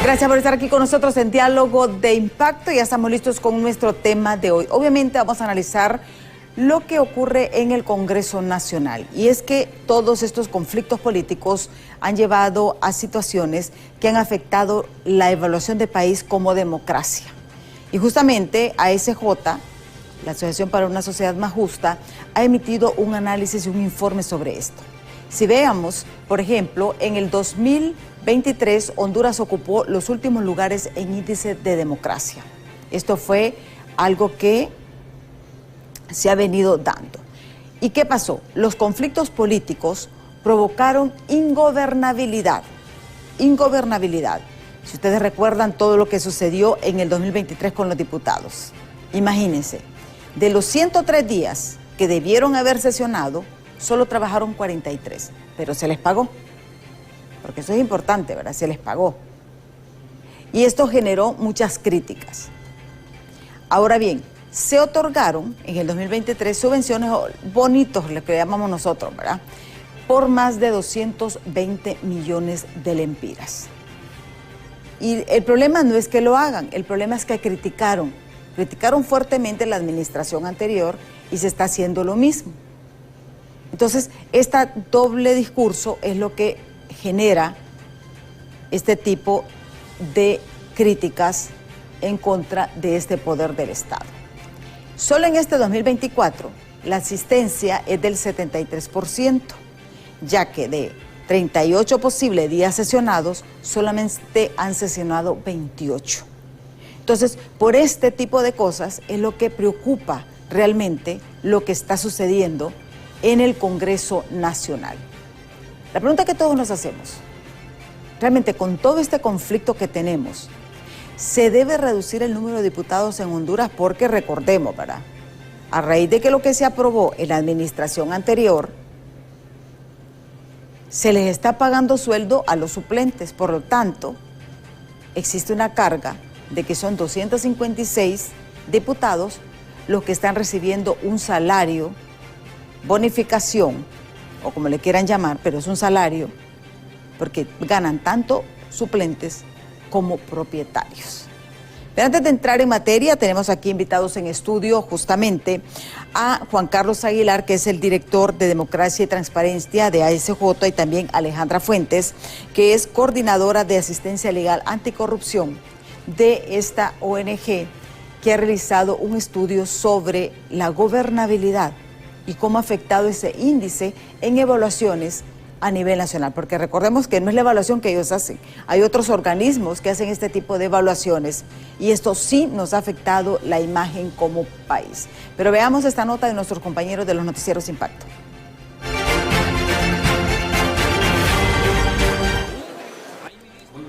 Gracias por estar aquí con nosotros en Diálogo de Impacto. Ya estamos listos con nuestro tema de hoy. Obviamente vamos a analizar lo que ocurre en el Congreso Nacional. Y es que todos estos conflictos políticos han llevado a situaciones que han afectado la evaluación de país como democracia. Y justamente ASJ, la Asociación para una Sociedad Más Justa, ha emitido un análisis y un informe sobre esto. Si veamos, por ejemplo, en el 2023, Honduras ocupó los últimos lugares en índice de democracia. Esto fue algo que se ha venido dando. ¿Y qué pasó? Los conflictos políticos provocaron ingobernabilidad. Ingobernabilidad. Si ustedes recuerdan todo lo que sucedió en el 2023 con los diputados. Imagínense, de los 103 días que debieron haber sesionado, solo trabajaron 43, pero se les pagó. Porque eso es importante, ¿verdad? Se les pagó. Y esto generó muchas críticas. Ahora bien, se otorgaron en el 2023 subvenciones bonitos, les que llamamos nosotros, ¿verdad? Por más de 220 millones de lempiras. Y el problema no es que lo hagan, el problema es que criticaron fuertemente la administración anterior y se está haciendo lo mismo. Entonces, este doble discurso es lo que genera este tipo de críticas en contra de este poder del Estado. Solo en este 2024, la asistencia es del 73%, ya que de 38 posibles días sesionados, solamente han sesionado 28. Entonces, por este tipo de cosas es lo que preocupa realmente lo que está sucediendo en el Congreso Nacional. La pregunta que todos nos hacemos, realmente con todo este conflicto que tenemos, ¿se debe reducir el número de diputados en Honduras? Porque recordemos, ¿verdad? A raíz de que lo que se aprobó en la administración anterior, se les está pagando sueldo a los suplentes, por lo tanto, existe una carga de que son 256 diputados los que están recibiendo un salario, bonificación, o como le quieran llamar, pero es un salario, porque ganan tanto suplentes como propietarios. Pero antes de entrar en materia, tenemos aquí invitados en estudio justamente a Juan Carlos Aguilar, que es el director de Democracia y Transparencia de ASJ, y también Alejandra Fuentes, que es coordinadora de Asistencia Legal Anticorrupción de esta ONG, que ha realizado un estudio sobre la gobernabilidad y cómo ha afectado ese índice en evaluaciones a nivel nacional, porque recordemos que no es la evaluación que ellos hacen, hay otros organismos que hacen este tipo de evaluaciones y esto sí nos ha afectado la imagen como país. Pero veamos esta nota de nuestros compañeros de los Noticieros Impacto.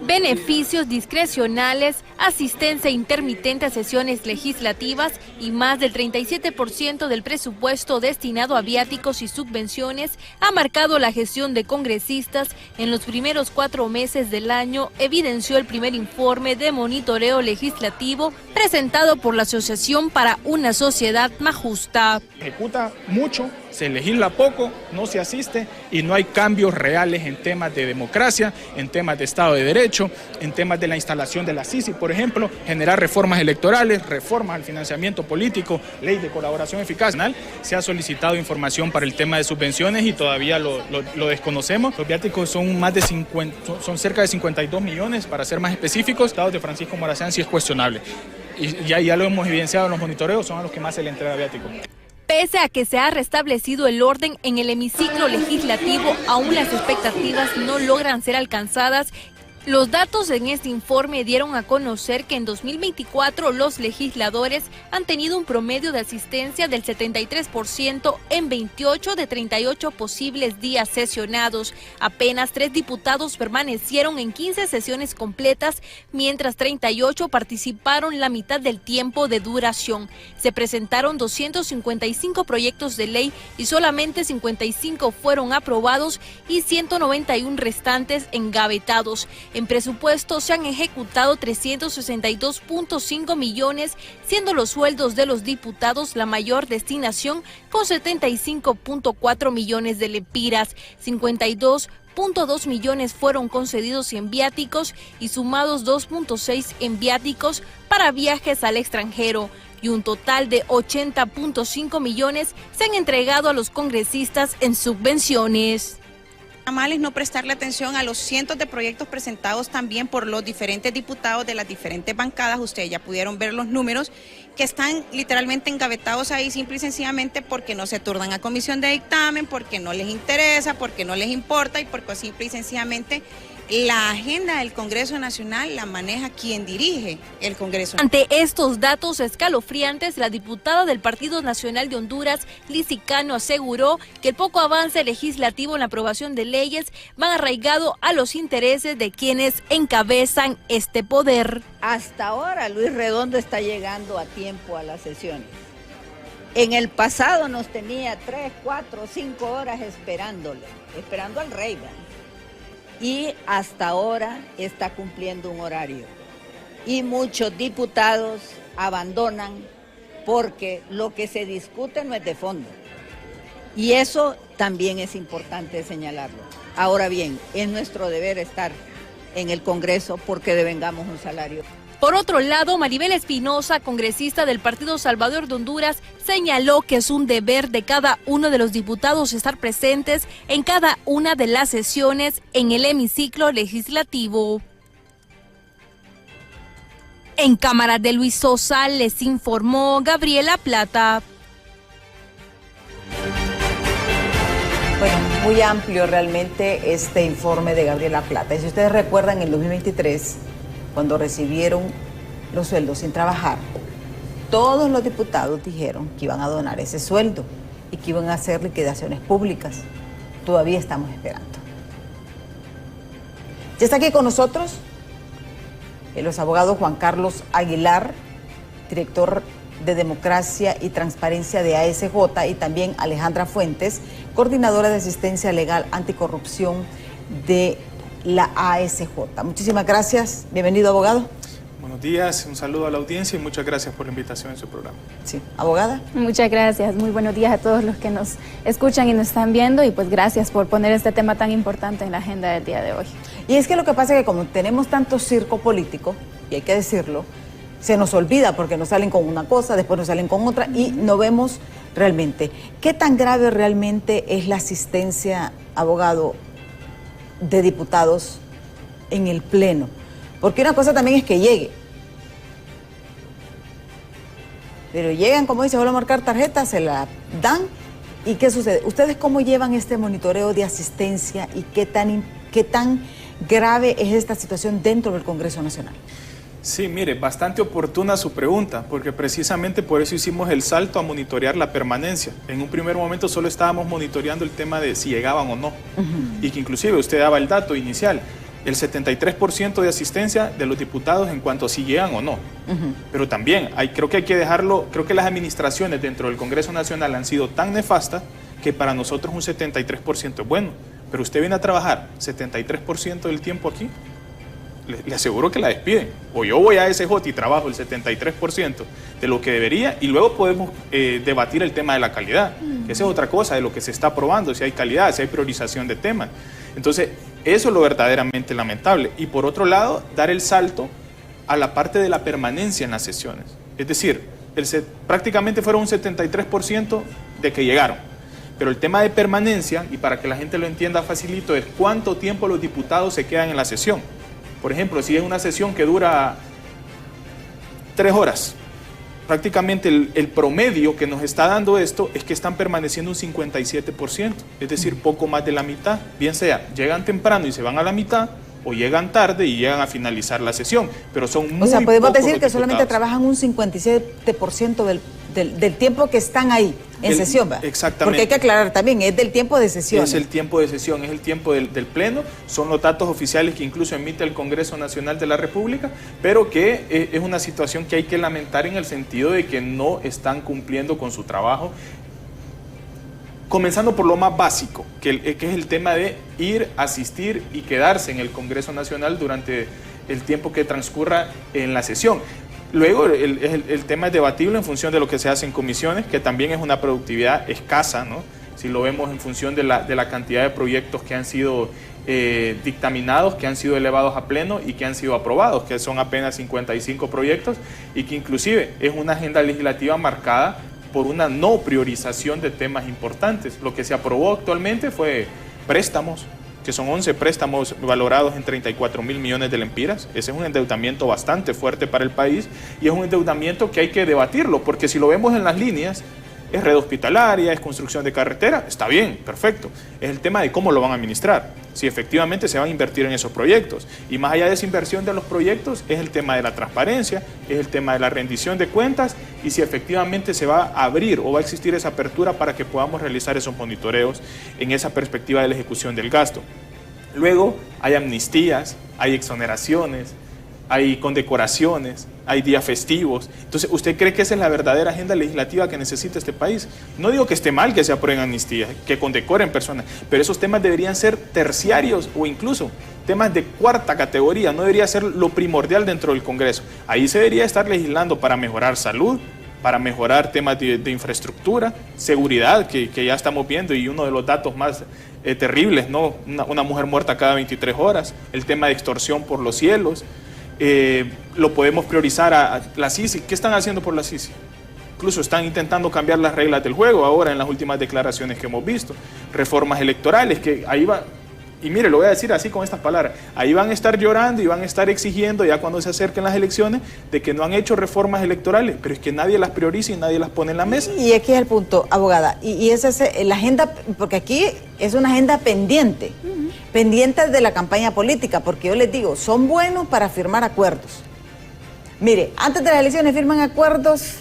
Beneficios discrecionales, asistencia intermitente a sesiones legislativas y más del 37% del presupuesto destinado a viáticos y subvenciones ha marcado la gestión de congresistas en los primeros 4 meses del año, evidenció el primer informe de monitoreo legislativo presentado por la Asociación para una Sociedad Más Justa. Ejecuta mucho, se legisla poco, no se asiste y no hay cambios reales en temas de democracia, en temas de Estado de Derecho, en temas de la instalación de la CICI, por ejemplo, generar reformas electorales, reformas al financiamiento político, ley de colaboración eficaz. Se ha solicitado información para el tema de subvenciones y todavía lo desconocemos. Los viáticos son más de 50, son cerca de 52 millones, para ser más específicos. El Estado de Francisco Morazán sí es cuestionable. Y ya lo hemos evidenciado en los monitoreos, son a los que más se le entrega viático. Pese a que se ha restablecido el orden en el hemiciclo legislativo, aún las expectativas no logran ser alcanzadas. Los datos en este informe dieron a conocer que en 2024 los legisladores han tenido un promedio de asistencia del 73% en 28 de 38 posibles días sesionados. Apenas 3 diputados permanecieron en 15 sesiones completas, mientras 38 participaron la mitad del tiempo de duración. Se presentaron 255 proyectos de ley y solamente 55 fueron aprobados y 191 restantes engavetados. En presupuesto se han ejecutado 362.5 millones, siendo los sueldos de los diputados la mayor destinación con 75.4 millones de lempiras, 52 7.2 millones fueron concedidos en viáticos y sumados 2.6 en viáticos para viajes al extranjero, y un total de 80.5 millones se han entregado a los congresistas en subvenciones. Mal es no prestarle atención a los cientos de proyectos presentados también por los diferentes diputados de las diferentes bancadas. Ustedes ya pudieron ver los números que están literalmente engavetados ahí simple y sencillamente porque no se turnan a comisión de dictamen, porque no les interesa, porque no les importa y porque simple y sencillamente la agenda del Congreso Nacional la maneja quien dirige el Congreso. Ante estos datos escalofriantes, la diputada del Partido Nacional de Honduras, Lizy Cano, aseguró que el poco avance legislativo en la aprobación de leyes va arraigado a los intereses de quienes encabezan este poder. Hasta ahora Luis Redondo está llegando a tiempo a las sesiones. En el pasado nos tenía 3, 4, 5 horas esperando al rey, ¿verdad? Y hasta ahora está cumpliendo un horario. Y muchos diputados abandonan porque lo que se discute no es de fondo. Y eso también es importante señalarlo. Ahora bien, es nuestro deber estar en el Congreso porque devengamos un salario. Por otro lado, Maribel Espinosa, congresista del Partido Salvador de Honduras, señaló que es un deber de cada uno de los diputados estar presentes en cada una de las sesiones en el hemiciclo legislativo. En cámara de Luis Sosa les informó Gabriela Plata. Bueno, muy amplio realmente este informe de Gabriela Plata. Y si ustedes recuerdan, en el 2023, cuando recibieron los sueldos sin trabajar, todos los diputados dijeron que iban a donar ese sueldo y que iban a hacer liquidaciones públicas. Todavía estamos esperando. Ya está aquí con nosotros los abogados Juan Carlos Aguilar, director de Democracia y Transparencia de ASJ, y también Alejandra Fuentes, coordinadora de Asistencia Legal Anticorrupción de la ASJ. Muchísimas gracias. Bienvenido, abogado. Buenos días, un saludo a la audiencia y muchas gracias por la invitación en su programa. Sí, abogada. Muchas gracias, muy buenos días a todos los que nos escuchan y nos están viendo, y pues gracias por poner este tema tan importante en la agenda del día de hoy. Y es que lo que pasa es que como tenemos tanto circo político, y hay que decirlo, se nos olvida porque nos salen con una cosa, después nos salen con otra y no vemos realmente. ¿Qué tan grave realmente es la asistencia, abogado, de diputados en el Pleno? Porque una cosa también es que llegue. Pero llegan, como dice, van a marcar tarjeta, se la dan. ¿Y qué sucede? ¿Ustedes cómo llevan este monitoreo de asistencia y qué tan grave es esta situación dentro del Congreso Nacional? Sí, mire, bastante oportuna su pregunta, porque precisamente por eso hicimos el salto a monitorear la permanencia. En un primer momento solo estábamos monitoreando el tema de si llegaban o no, y que inclusive usted daba el dato inicial, el 73% de asistencia de los diputados en cuanto a si llegan o no. Pero también creo que hay que dejarlo, creo que las administraciones dentro del Congreso Nacional han sido tan nefastas que para nosotros un 73% es bueno, pero usted viene a trabajar 73% del tiempo aquí, le aseguro que la despiden. O yo voy a ASJ y trabajo el 73% de lo que debería, y luego podemos debatir el tema de la calidad. Esa es otra cosa de lo que se está probando, si hay calidad, si hay priorización de temas. Entonces, eso es lo verdaderamente lamentable. Y por otro lado, dar el salto a la parte de la permanencia en las sesiones. Es decir, prácticamente fueron un 73% de que llegaron. Pero el tema de permanencia, y para que la gente lo entienda facilito, es cuánto tiempo los diputados se quedan en la sesión. Por ejemplo, si es una sesión que dura 3 horas, prácticamente el promedio que nos está dando esto es que están permaneciendo un 57%, es decir, poco más de la mitad. Bien sea, llegan temprano y se van a la mitad, o llegan tarde y llegan a finalizar la sesión, pero son muy pocos. O sea, podemos decir que diputados. solamente trabajan un 57% del tiempo que están ahí en sesión, ¿verdad? Exactamente. Porque hay que aclarar también, es del tiempo de sesión. Es el tiempo de sesión, es el tiempo del Pleno, son los datos oficiales que incluso emite el Congreso Nacional de la República, pero que es una situación que hay que lamentar en el sentido de que no están cumpliendo con su trabajo. Comenzando por lo más básico, que es el tema de ir, asistir y quedarse en el Congreso Nacional durante el tiempo que transcurra en la sesión. Luego el tema es debatible en función de lo que se hace en comisiones, que también es una productividad escasa, ¿no? Si lo vemos en función de la cantidad de proyectos que han sido dictaminados que han sido elevados a pleno y que han sido aprobados, que son apenas 55 proyectos y que inclusive es una agenda legislativa marcada por una no priorización de temas importantes. Lo que se aprobó actualmente fue préstamos, que son 11 préstamos valorados en 34.000 millones de lempiras. Ese es un endeudamiento bastante fuerte para el país y es un endeudamiento que hay que debatirlo, porque si lo vemos en las líneas, es red hospitalaria, es construcción de carretera, está bien, perfecto. Es el tema de cómo lo van a administrar, si efectivamente se van a invertir en esos proyectos. Y más allá de esa inversión de los proyectos, es el tema de la transparencia, es el tema de la rendición de cuentas y si efectivamente se va a abrir o va a existir esa apertura para que podamos realizar esos monitoreos en esa perspectiva de la ejecución del gasto. Luego hay amnistías, hay exoneraciones, hay condecoraciones, hay días festivos. Entonces, ¿usted cree que esa es la verdadera agenda legislativa que necesita este país? No digo que esté mal que se aprueben amnistías, que condecoren personas, pero esos temas deberían ser terciarios o incluso temas de cuarta categoría, no debería ser lo primordial dentro del Congreso. Ahí se debería estar legislando para mejorar salud, para mejorar temas de infraestructura, seguridad, que ya estamos viendo, y uno de los datos más terribles, ¿no? Una mujer muerta cada 23 horas, el tema de extorsión por los cielos. Lo podemos priorizar a la CICI. ¿Qué están haciendo por la CICI? Incluso están intentando cambiar las reglas del juego ahora en las últimas declaraciones que hemos visto. Reformas electorales, que ahí va, y mire, lo voy a decir así con estas palabras, ahí van a estar llorando y van a estar exigiendo ya cuando se acerquen las elecciones de que no han hecho reformas electorales, pero es que nadie las prioriza y nadie las pone en la mesa. Y aquí es el punto, abogada, y esa es la agenda, porque aquí es una agenda pendiente, pendiente de la campaña política, porque yo les digo, son buenos para firmar acuerdos. Mire, antes de las elecciones firman acuerdos,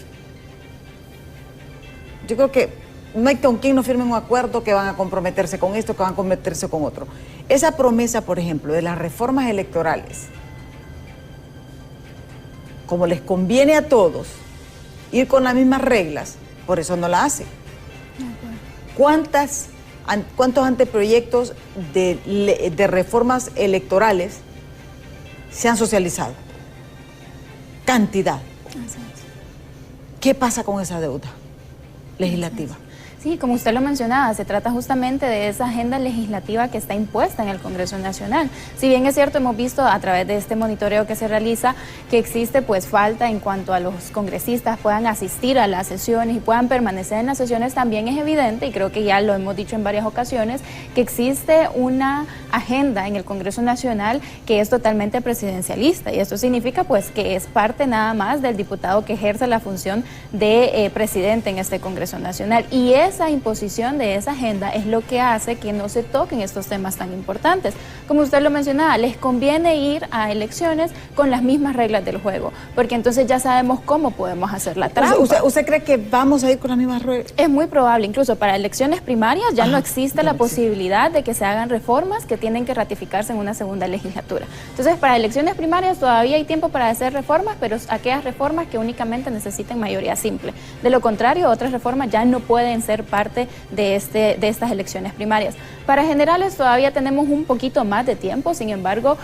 yo creo que no hay con quien no firmen un acuerdo que van a comprometerse con esto, que van a comprometerse con otro. Esa promesa, por ejemplo, de las reformas electorales, como les conviene a todos ir con las mismas reglas, por eso no la hace. ¿Cuántos anteproyectos de reformas electorales se han socializado? Cantidad. ¿Qué pasa con esa deuda legislativa? Sí, como usted lo mencionaba, se trata justamente de esa agenda legislativa que está impuesta en el Congreso Nacional. Si bien es cierto, hemos visto a través de este monitoreo que se realiza que existe pues falta en cuanto a los congresistas puedan asistir a las sesiones y puedan permanecer en las sesiones, también es evidente, y creo que ya lo hemos dicho en varias ocasiones, que existe una agenda en el Congreso Nacional que es totalmente presidencialista, y esto significa pues que es parte nada más del diputado que ejerce la función de presidente en este Congreso Nacional, y esa imposición de esa agenda es lo que hace que no se toquen estos temas tan importantes. Como usted lo mencionaba, les conviene ir a elecciones con las mismas reglas del juego, porque entonces ya sabemos cómo podemos hacer la trampa. ¿Usted cree que vamos a ir con las mismas reglas? Es muy probable, incluso para elecciones primarias ya no existe la posibilidad de que se hagan reformas que tienen que ratificarse en una segunda legislatura. Entonces, para elecciones primarias todavía hay tiempo para hacer reformas, pero aquellas reformas que únicamente necesiten mayoría simple. De lo contrario, otras reformas ya no pueden ser parte de estas elecciones primarias. Para generales todavía tenemos un poquito más de tiempo, sin embargo,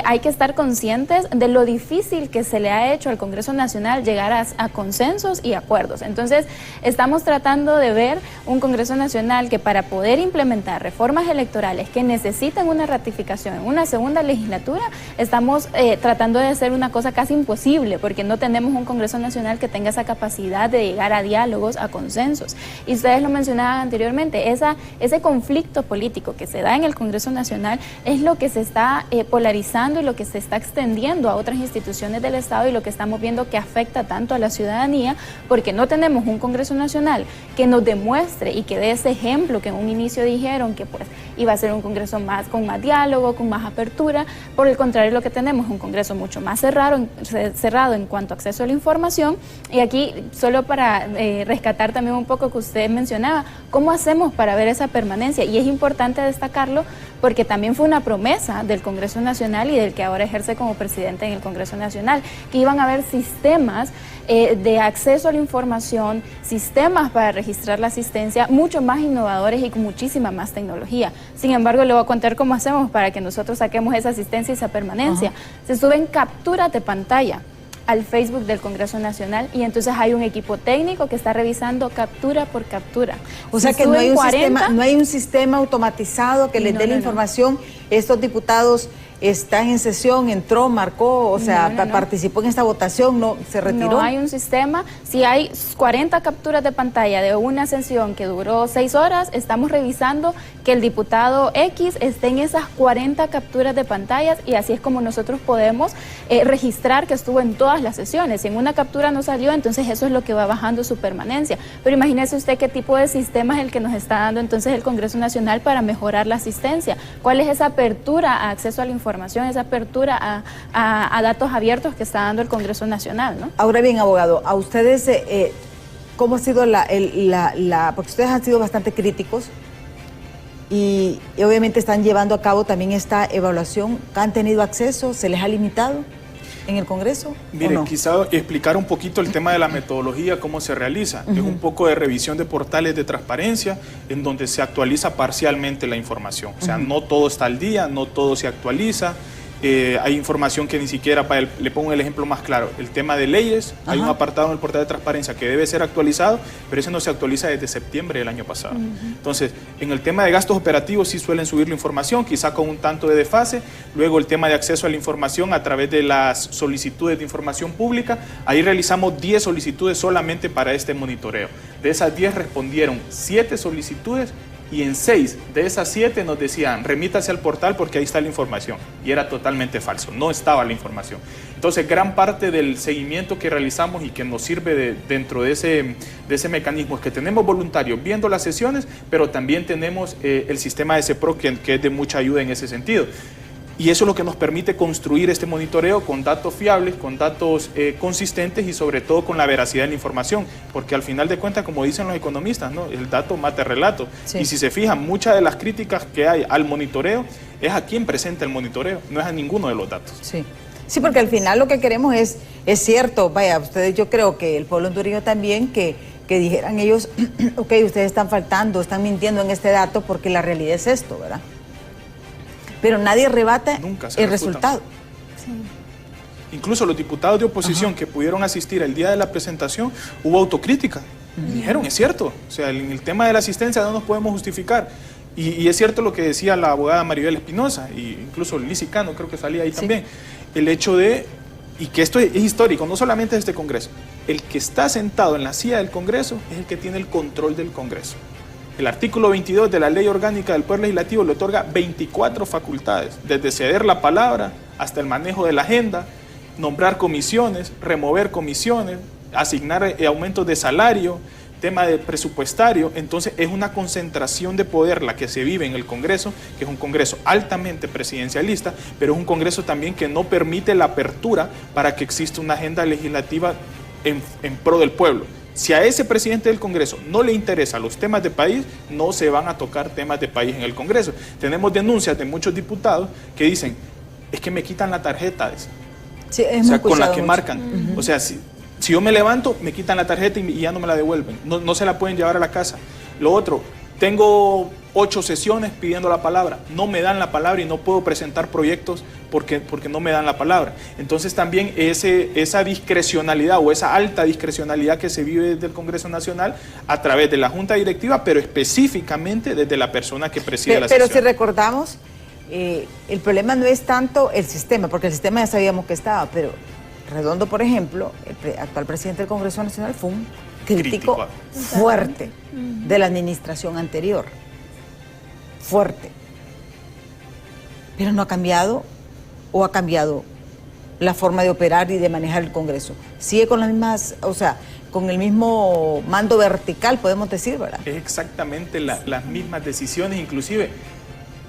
hay que estar conscientes de lo difícil que se le ha hecho al Congreso Nacional llegar a consensos y acuerdos. Entonces, estamos tratando de ver un Congreso Nacional que para poder implementar reformas electorales que necesitan una ratificación en una segunda legislatura, estamos tratando de hacer una cosa casi imposible, porque no tenemos un Congreso Nacional que tenga esa capacidad de llegar a diálogos, a consensos. Y ustedes lo mencionaban anteriormente, ese conflicto político que se da en el Congreso Nacional es lo que se está polarizando y lo que se está extendiendo a otras instituciones del Estado, y lo que estamos viendo que afecta tanto a la ciudadanía, porque no tenemos un Congreso Nacional que nos demuestre y que dé ese ejemplo que en un inicio dijeron que pues iba a ser un Congreso con más diálogo, con más apertura. Por el contrario, lo que tenemos es un Congreso mucho más cerrado en cuanto a acceso a la información. Y aquí, solo para rescatar también un poco que usted mencionaba, ¿cómo hacemos para ver esa permanencia? Y es importante destacarlo porque también fue una promesa del Congreso Nacional y del que ahora ejerce como presidente en el Congreso Nacional, que iban a haber sistemas de acceso a la información, sistemas para registrar la asistencia, mucho más innovadores y con muchísima más tecnología. Sin embargo, le voy a contar cómo hacemos para que nosotros saquemos esa asistencia y esa permanencia. Se suben capturas de pantalla al Facebook del Congreso Nacional y entonces hay un equipo técnico que está revisando captura por captura. O sea que no hay un sistema automatizado que les dé la información. Estos diputados están en sesión, entró, marcó, o sea, participó en esta votación, no se retiró. No hay un sistema. Si hay 40 capturas de pantalla de una sesión que duró 6 horas, estamos revisando que el diputado X esté en esas 40 capturas de pantallas y así es como nosotros podemos registrar que estuvo en todas las sesiones. Si en una captura no salió, entonces eso es lo que va bajando su permanencia. Pero imagínese usted qué tipo de sistema es el que nos está dando entonces el Congreso Nacional para mejorar la asistencia. ¿Cuál es esa apertura a acceso a la información, esa apertura a datos abiertos que está dando el Congreso Nacional, ¿no? Ahora bien, abogado, a ustedes, ¿cómo ha sido porque ustedes han sido bastante críticos y obviamente están llevando a cabo también esta evaluación? ¿Han tenido acceso? ¿Se les ha limitado en el Congreso? Mire, quizá explicar un poquito el tema de la metodología, cómo se realiza. Es un poco de revisión de portales de transparencia en donde se actualiza parcialmente la información. O sea, no todo está al día, no todo se actualiza. Hay información que ni siquiera, le pongo el ejemplo más claro, el tema de leyes, hay un apartado en el portal de transparencia que debe ser actualizado, pero ese no se actualiza desde septiembre del año pasado. Entonces, en el tema de gastos operativos sí suelen subir la información, quizá con un tanto de desfase. Luego el tema de acceso a la información a través de las solicitudes de información pública, ahí realizamos 10 solicitudes solamente para este monitoreo. De esas 10 respondieron 7 solicitudes, y en 6 de esas 7 nos decían remítase al portal porque ahí está la información, y era totalmente falso, no estaba la información. Entonces gran parte del seguimiento que realizamos y que nos sirve dentro de ese mecanismo es que tenemos voluntarios viendo las sesiones, pero también tenemos el sistema de CEPRO que es de mucha ayuda en ese sentido. Y eso es lo que nos permite construir este monitoreo con datos fiables, con datos consistentes y sobre todo con la veracidad de la información, porque al final de cuentas, como dicen los economistas, ¿no?, el dato mata el relato. Sí. Y si se fijan, muchas de las críticas que hay al monitoreo es a quien presenta el monitoreo, no es a ninguno de los datos. Sí, sí, porque al final lo que queremos es cierto, vaya, ustedes, yo creo que el pueblo hondureño también, que dijeran ellos, ok, ustedes están faltando, están mintiendo en este dato porque la realidad es esto, ¿verdad? Pero nadie rebata el resultado. Sí. Incluso los diputados de oposición que pudieron asistir el día de la presentación, hubo autocrítica. Dijeron, es cierto, o sea, en el tema de la asistencia no nos podemos justificar. Y es cierto lo que decía la abogada Maribel Espinosa, e incluso Lizy Cano, creo que salía ahí también, el hecho de, y que esto es histórico, no solamente de este Congreso, el que está sentado en la silla del Congreso es el que tiene el control del Congreso. El artículo 22 de la Ley Orgánica del Poder Legislativo le otorga 24 facultades, desde ceder la palabra hasta el manejo de la agenda, nombrar comisiones, remover comisiones, asignar aumentos de salario, tema de presupuestario. Entonces es una concentración de poder la que se vive en el Congreso, que es un Congreso altamente presidencialista, pero es un Congreso también que no permite la apertura para que exista una agenda legislativa en pro del pueblo. Si a ese presidente del Congreso no le interesan los temas de país, no se van a tocar temas de país en el Congreso. Tenemos denuncias de muchos diputados que dicen, es que me quitan la tarjeta esa. Sí, o sea, con la que marcan. O sea, si yo me levanto, me quitan la tarjeta y ya no me la devuelven. No se la pueden llevar a la casa. Lo otro, tengo 8 sesiones pidiendo la palabra, no me dan la palabra y no puedo presentar proyectos porque no me dan la palabra. Entonces también esa discrecionalidad o esa alta discrecionalidad que se vive desde el Congreso Nacional a través de la Junta Directiva, pero específicamente desde la persona que preside la sesión. Pero si recordamos, el problema no es tanto el sistema, porque el sistema ya sabíamos que estaba, pero Redondo, por ejemplo, el actual presidente del Congreso Nacional, fue un crítico fuerte de la administración anterior. Fuerte. Pero no ha cambiado, o ha cambiado la forma de operar y de manejar el Congreso. Sigue con las mismas, o sea, con el mismo mando vertical, podemos decir, ¿verdad? Es exactamente las mismas decisiones, inclusive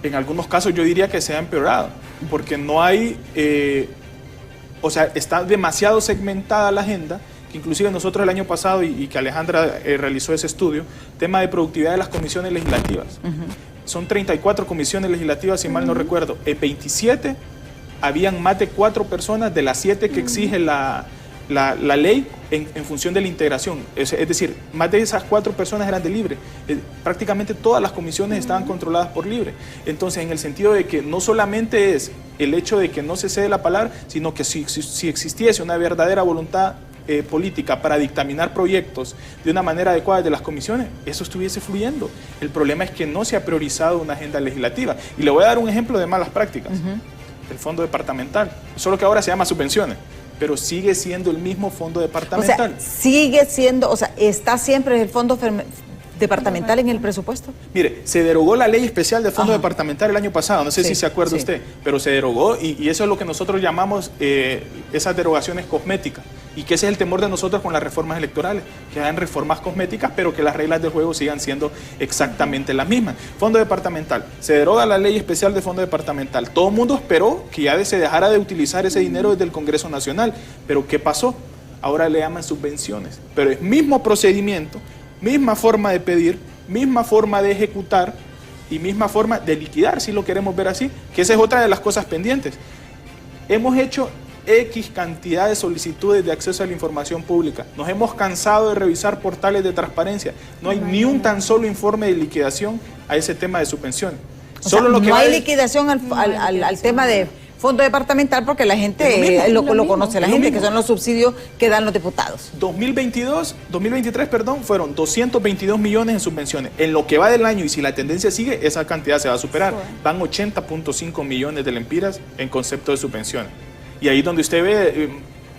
en algunos casos yo diría que se ha empeorado, porque no hay, o sea, está demasiado segmentada la agenda, que inclusive nosotros el año pasado, y que Alejandra realizó ese estudio, tema de productividad de las comisiones legislativas. Son 34 comisiones legislativas, si mal no recuerdo. En 27 habían más de 4 personas de las 7 que exige la la ley en función de la integración. Es decir, más de esas 4 personas eran de Libre. Prácticamente todas las comisiones estaban controladas por Libre. Entonces, en el sentido de que no solamente es el hecho de que no se cede la palabra, sino que si existiese una verdadera voluntad política para dictaminar proyectos de una manera adecuada de las comisiones, eso estuviese fluyendo. El problema es que no se ha priorizado una agenda legislativa. Y le voy a dar un ejemplo de malas prácticas. El fondo departamental, solo que ahora se llama subvenciones, pero sigue siendo el mismo fondo departamental. O sea, sigue siendo, o sea, está siempre el fondo departamental en el presupuesto. Mire, se derogó la ley especial de fondo departamental el año pasado, no sé si se acuerda usted, pero se derogó y eso es lo que nosotros llamamos esas derogaciones cosméticas, y que ese es el temor de nosotros con las reformas electorales, que hagan reformas cosméticas, pero que las reglas del juego sigan siendo exactamente las mismas. Fondo departamental, se deroga la ley especial de fondo departamental. Todo el mundo esperó que ya se dejara de utilizar ese dinero desde el Congreso Nacional, pero ¿qué pasó? Ahora le llaman subvenciones, pero es mismo procedimiento, misma forma de pedir, misma forma de ejecutar y misma forma de liquidar, si lo queremos ver así, que esa es otra de las cosas pendientes. Hemos hecho X cantidad de solicitudes de acceso a la información pública. Nos hemos cansado de revisar portales de transparencia. No hay ni un tan solo informe de liquidación a ese tema de subvenciones. Solo lo que no hay liquidación al tema de fondo departamental, porque la gente lo conoce, la gente, que son los subsidios que dan los diputados. 2023, fueron 222 millones en subvenciones. En lo que va del año, y si la tendencia sigue, esa cantidad se va a superar. Van 80.5 millones de lempiras en concepto de subvenciones. Y ahí donde usted ve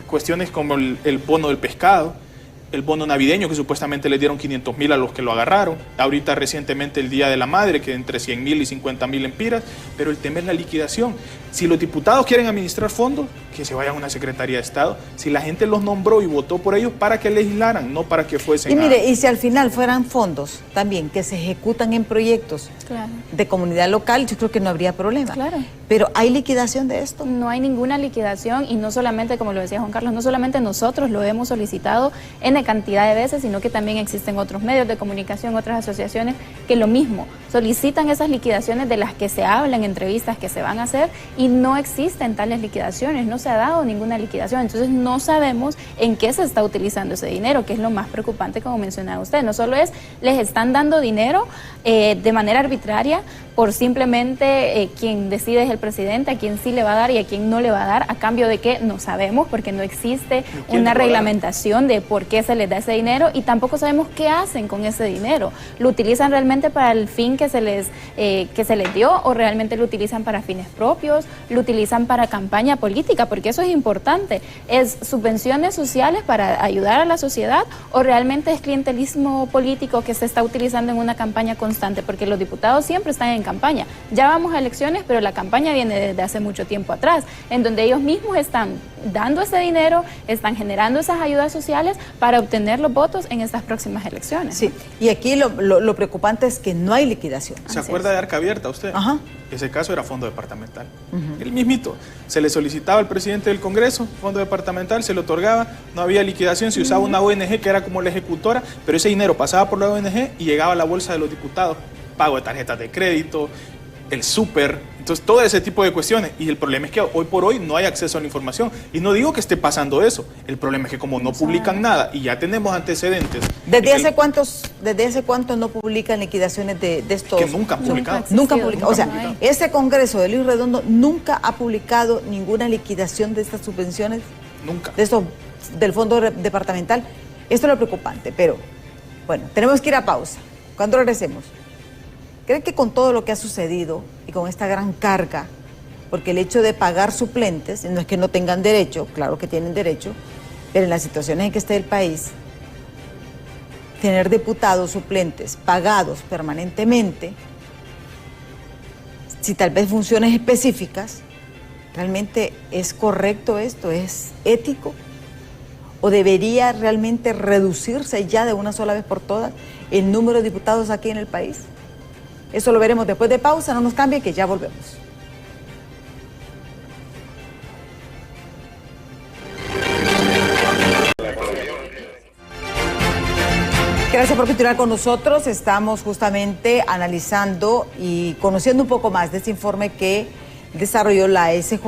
cuestiones como el bono del pescado, el bono navideño, que supuestamente le dieron 500.000 a los que lo agarraron. Ahorita recientemente el Día de la Madre, que entre 100.000 y 50.000 lempiras. Pero el tema es la liquidación. Si los diputados quieren administrar fondos, que se vayan a una Secretaría de Estado. Si la gente los nombró y votó por ellos, para que legislaran, no para que fuesen. Y mire, y si al final fueran fondos también que se ejecutan en proyectos de comunidad local, yo creo que no habría problema. Pero ¿hay liquidación de esto? No hay ninguna liquidación, y no solamente, como lo decía Juan Carlos, no solamente nosotros lo hemos solicitado en cantidad de veces, sino que también existen otros medios de comunicación, otras asociaciones que lo mismo, solicitan esas liquidaciones de las que se habla en entrevistas que se van a hacer, y no existen tales liquidaciones, no se ha dado ninguna liquidación. Entonces no sabemos en qué se está utilizando ese dinero, que es lo más preocupante, como mencionaba usted. No solo es, les están dando dinero de manera arbitraria, por simplemente quien decide es el presidente, a quien sí le va a dar y a quien no le va a dar, a cambio de que no sabemos, porque no existe una reglamentación de por qué se les da ese dinero, y tampoco sabemos qué hacen con ese dinero. ¿Lo utilizan realmente para el fin que se les dio, o realmente lo utilizan para fines propios? ¿Lo utilizan para campaña política? Porque eso es importante. ¿Es subvenciones sociales para ayudar a la sociedad, o realmente es clientelismo político que se está utilizando en una campaña constante? Porque los diputados siempre están en campaña. Ya vamos a elecciones, pero la campaña viene desde hace mucho tiempo atrás, en donde ellos mismos están dando ese dinero, están generando esas ayudas sociales para obtener los votos en estas próximas elecciones. Sí, y aquí lo preocupante es que no hay liquidación. ¿Se acuerda de Arca Abierta usted? Ese caso era fondo departamental. El mismito. Se le solicitaba al presidente del Congreso, fondo departamental, se le otorgaba, no había liquidación, se usaba una ONG que era como la ejecutora, pero ese dinero pasaba por la ONG y llegaba a la bolsa de los diputados. Pago de tarjetas de crédito, el súper, entonces todo ese tipo de cuestiones. Y el problema es que hoy por hoy no hay acceso a la información. Y no digo que esté pasando eso, el problema es que como no publican nada y ya tenemos antecedentes. ¿Desde hace cuánto no publican liquidaciones de estos? Que nunca han publicado. Nunca han publicado. O sea, ese Congreso de Luis Redondo nunca ha publicado ninguna liquidación de estas subvenciones. Nunca. De esto, del fondo departamental. Esto es lo preocupante, pero bueno, tenemos que ir a pausa. Cuando regresemos, ¿creen que con todo lo que ha sucedido y con esta gran carga, porque el hecho de pagar suplentes, no es que no tengan derecho, claro que tienen derecho, pero en las situaciones en que esté el país, tener diputados suplentes pagados permanentemente, si tal vez funciones específicas, ¿realmente es correcto esto? ¿Es ético? ¿O debería realmente reducirse ya de una sola vez por todas el número de diputados aquí en el país? Eso lo veremos después de pausa, no nos cambie, que ya volvemos. Gracias por continuar con nosotros. Estamos justamente analizando y conociendo un poco más de este informe que desarrolló la SJ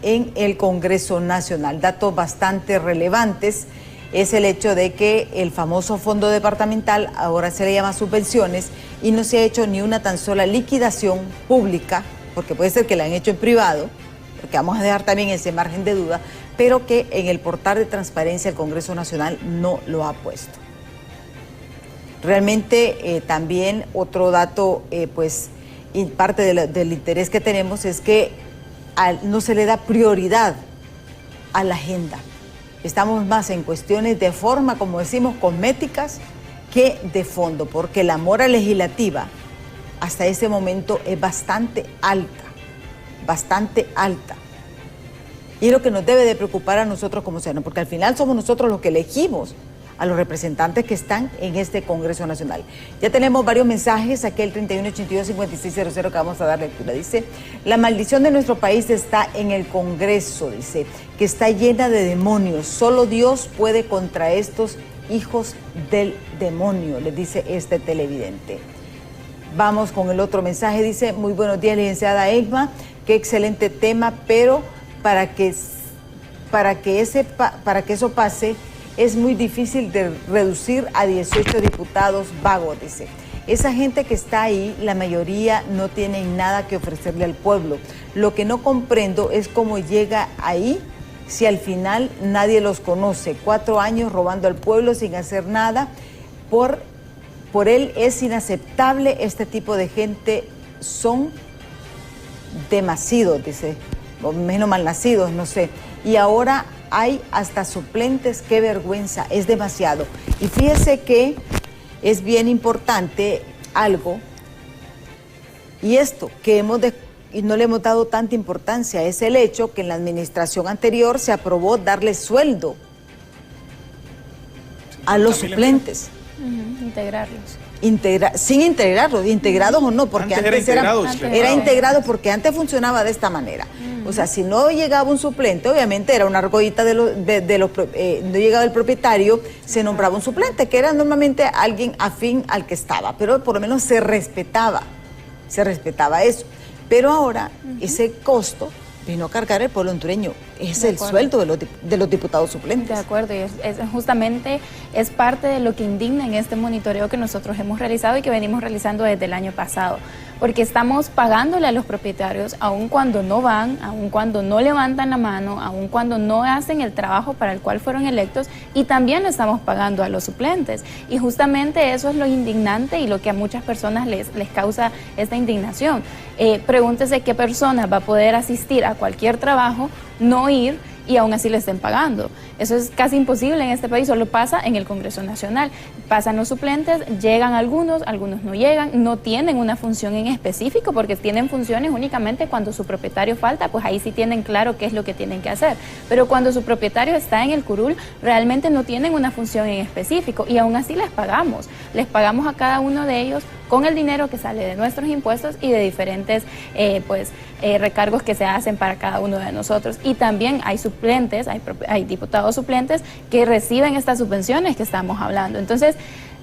en el Congreso Nacional. Datos bastante relevantes es el hecho de que el famoso fondo departamental ahora se le llama subvenciones y no se ha hecho ni una tan sola liquidación pública, porque puede ser que la han hecho en privado, porque vamos a dejar también ese margen de duda, pero que en el portal de transparencia el Congreso Nacional no lo ha puesto. Realmente también otro dato, pues, y parte del interés que tenemos es que no se le da prioridad a la agenda. Estamos más en cuestiones de forma, como decimos, cosméticas, que de fondo, porque la mora legislativa hasta ese momento es bastante alta, Y es lo que nos debe de preocupar a nosotros como ciudadanos, porque al final somos nosotros los que elegimos a los representantes que están en este Congreso Nacional. Ya tenemos varios mensajes, aquí el 3182-5600 que vamos a dar lectura. Dice, la maldición de nuestro país está en el Congreso, dice, que está llena de demonios. Solo Dios puede contra estos hijos del demonio, les dice este televidente. Vamos con el otro mensaje, dice, muy buenos días, licenciada Egma, qué excelente tema, pero para que eso pase, es muy difícil de reducir a 18 diputados vagos, dice. Esa gente que está ahí, la mayoría no tiene nada que ofrecerle al pueblo. Lo que no comprendo es cómo llega ahí si al final nadie los conoce. 4 años robando al pueblo sin hacer nada. Por él es inaceptable este tipo de gente. Son demasiados, dice, o menos malnacidos, no sé. Y ahora hay hasta suplentes, qué vergüenza, es demasiado. Y fíjese que es bien importante algo, y esto que y no le hemos dado tanta importancia, es el hecho que en la administración anterior se aprobó darle sueldo a los suplentes. Integrarlos. Sin integrarlos, integrados o no, porque antes era integrado, porque antes funcionaba de esta manera. O sea, si no llegaba un suplente, obviamente era una argollita no llegaba el propietario, se nombraba un suplente, que era normalmente alguien afín al que estaba, pero por lo menos se respetaba eso. Pero ahora ese costo vino a cargar el pueblo hondureño, es el sueldo de los diputados suplentes. De acuerdo, y justamente es parte de lo que indigna en este monitoreo que nosotros hemos realizado y que venimos realizando desde el año pasado, porque estamos pagándole a los propietarios aun cuando no van, aun cuando no levantan la mano, aun cuando no hacen el trabajo para el cual fueron electos, y también le estamos pagando a los suplentes. Y justamente eso es lo indignante y lo que a muchas personas les causa esta indignación. Pregúntese qué persona va a poder asistir a cualquier trabajo, no ir y aún así le estén pagando. Eso es casi imposible en este país, solo pasa en el Congreso Nacional. Pasan los suplentes, llegan algunos no llegan, no tienen una función en específico, porque tienen funciones únicamente cuando su propietario falta, pues ahí sí tienen claro qué es lo que tienen que hacer. Pero cuando su propietario está en el curul, realmente no tienen una función en específico y aún así les pagamos. Les pagamos a cada uno de ellos con el dinero que sale de nuestros impuestos y de diferentes recargos que se hacen para cada uno de nosotros. Y también hay suplentes, hay diputados suplentes que reciben estas subvenciones que estamos hablando. Entonces,